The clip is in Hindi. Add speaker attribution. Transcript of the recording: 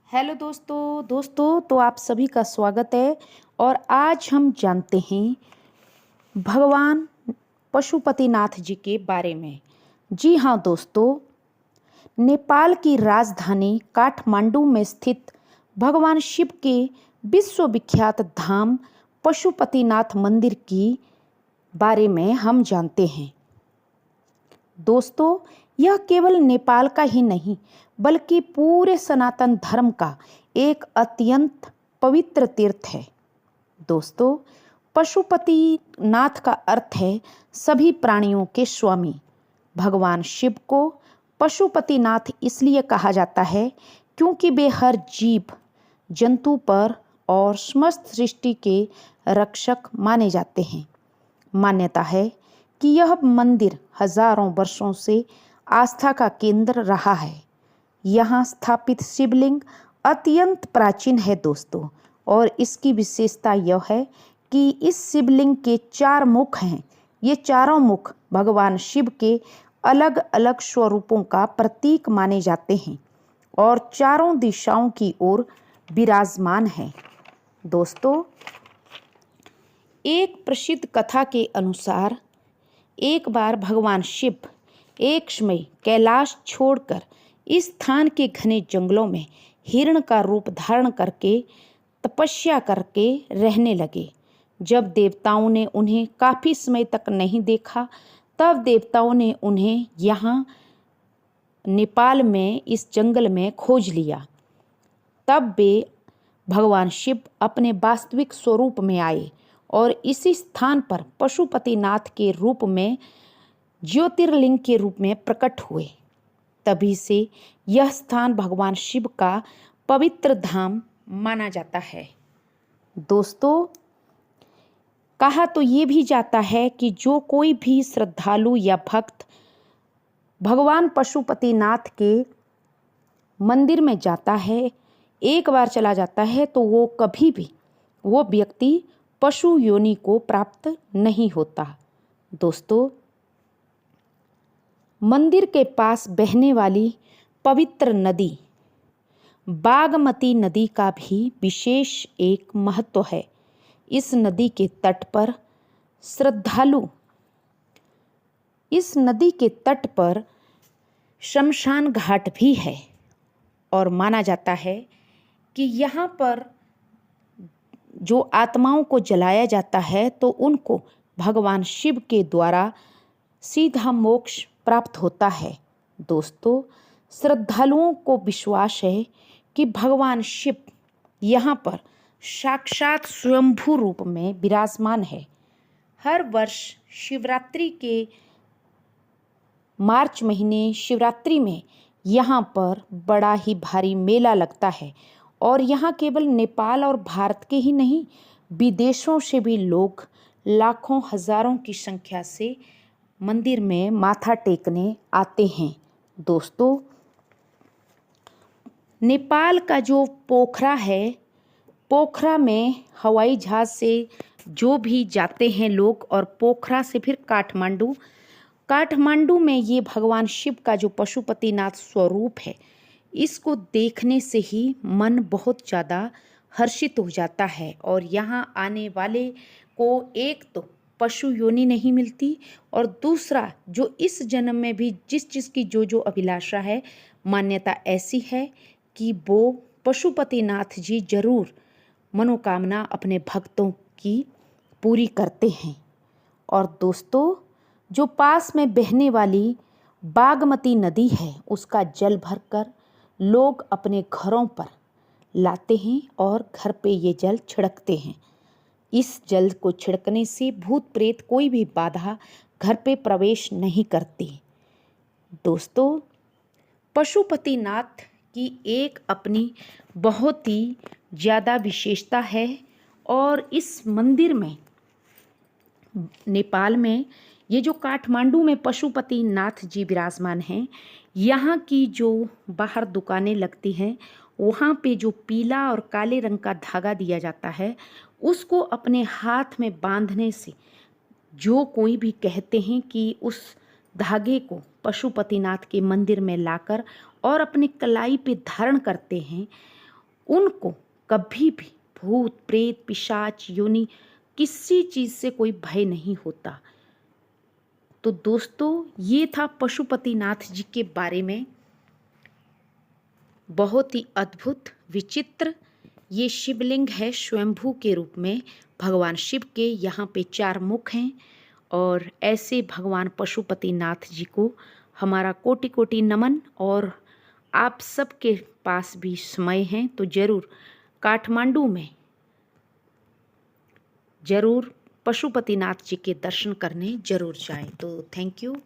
Speaker 1: हेलो दोस्तों तो आप सभी का स्वागत है। और आज हम जानते हैं भगवान पशुपतिनाथ जी के बारे में। जी हाँ दोस्तों, नेपाल की राजधानी काठमांडू में स्थित भगवान शिव के विश्वविख्यात धाम पशुपतिनाथ मंदिर की बारे में हम जानते हैं। दोस्तों, यह केवल नेपाल का ही नहीं बल्कि पूरे सनातन धर्म का एक अत्यंत पवित्र तीर्थ है। दोस्तों, पशुपतिनाथ का अर्थ है सभी प्राणियों के स्वामी। भगवान शिव को पशुपतिनाथ इसलिए कहा जाता है क्योंकि वे हर जीव जंतु पर और समस्त सृष्टि के रक्षक माने जाते हैं। मान्यता है कि यह मंदिर हजारों वर्षों से आस्था का केंद्र रहा है। यहाँ स्थापित शिवलिंग अत्यंत प्राचीन है दोस्तों, और इसकी विशेषता यह है कि इस शिवलिंग के 4 मुख हैं। ये चारों मुख भगवान शिव के अलग अलग स्वरूपों का प्रतीक माने जाते हैं और चारों दिशाओं की ओर विराजमान है। दोस्तों, एक प्रसिद्ध कथा के अनुसार एक बार भगवान शिव एक समय कैलाश छोड़कर इस स्थान के घने जंगलों में हिरण का रूप धारण करके तपस्या करके रहने लगे। जब देवताओं ने उन्हें काफ़ी समय तक नहीं देखा, तब देवताओं ने उन्हें यहाँ नेपाल में इस जंगल में खोज लिया। तब वे भगवान शिव अपने वास्तविक स्वरूप में आए और इसी स्थान पर पशुपतिनाथ के रूप में ज्योतिर्लिंग के रूप में प्रकट हुए। तभी से यह स्थान भगवान शिव का पवित्र धाम माना जाता है। दोस्तों, कहा तो ये भी जाता है कि जो कोई भी श्रद्धालु या भक्त भगवान पशुपतिनाथ के मंदिर में जाता है, एक बार चला जाता है, तो वो कभी भी वो व्यक्ति पशु योनि को प्राप्त नहीं होता। दोस्तों, मंदिर के पास बहने वाली पवित्र नदी बागमती नदी का भी विशेष एक महत्व है। इस नदी के तट पर शमशान घाट भी है और माना जाता है कि यहाँ पर जो आत्माओं को जलाया जाता है तो उनको भगवान शिव के द्वारा सीधा मोक्ष प्राप्त होता है। दोस्तों, श्रद्धालुओं को विश्वास है कि भगवान शिव यहाँ पर साक्षात स्वयंभू रूप में विराजमान है। हर वर्ष शिवरात्रि के मार्च महीने शिवरात्रि में यहाँ पर बड़ा ही भारी मेला लगता है और यहाँ केवल नेपाल और भारत के ही नहीं, विदेशों से भी लोग लाखों हजारों की संख्या से मंदिर में माथा टेकने आते हैं। दोस्तों, नेपाल का जो पोखरा है, पोखरा में हवाई जहाज से जो भी जाते हैं लोग और पोखरा से फिर काठमांडू में ये भगवान शिव का जो पशुपतिनाथ स्वरूप है, इसको देखने से ही मन बहुत ज़्यादा हर्षित हो जाता है। और यहाँ आने वाले को एक तो पशु योनि नहीं मिलती और दूसरा जो इस जन्म में भी जिस चीज़ की जो अभिलाषा है, मान्यता ऐसी है कि वो पशुपतिनाथ जी जरूर मनोकामना अपने भक्तों की पूरी करते हैं। और दोस्तों, जो पास में बहने वाली बागमती नदी है, उसका जल भरकर लोग अपने घरों पर लाते हैं और घर पे ये जल छिड़कते हैं। इस जल को छिड़कने से भूत प्रेत कोई भी बाधा घर पे प्रवेश नहीं करती। दोस्तों, पशुपतिनाथ की एक अपनी बहुत ही ज़्यादा विशेषता है और इस मंदिर में नेपाल में ये जो काठमांडू में पशुपतिनाथ जी विराजमान हैं, यहाँ की जो बाहर दुकानें लगती हैं, वहाँ पे जो पीला और काले रंग का धागा दिया जाता है, उसको अपने हाथ में बांधने से जो कोई भी कहते हैं कि उस धागे को पशुपतिनाथ के मंदिर में लाकर और अपने कलाई पे धारण करते हैं, उनको कभी भी भूत प्रेत पिशाच योनि किसी चीज़ से कोई भय नहीं होता। तो दोस्तों ये था पशुपतिनाथ जी के बारे में, बहुत ही अद्भुत विचित्र ये शिवलिंग है स्वयंभू के रूप में भगवान शिव के। यहाँ पे 4 मुख हैं और ऐसे भगवान पशुपतिनाथ जी को हमारा कोटि कोटि नमन। और आप सबके पास भी समय है तो ज़रूर काठमांडू में ज़रूर पशुपतिनाथ जी के दर्शन करने ज़रूर जाएं। तो थैंक यू।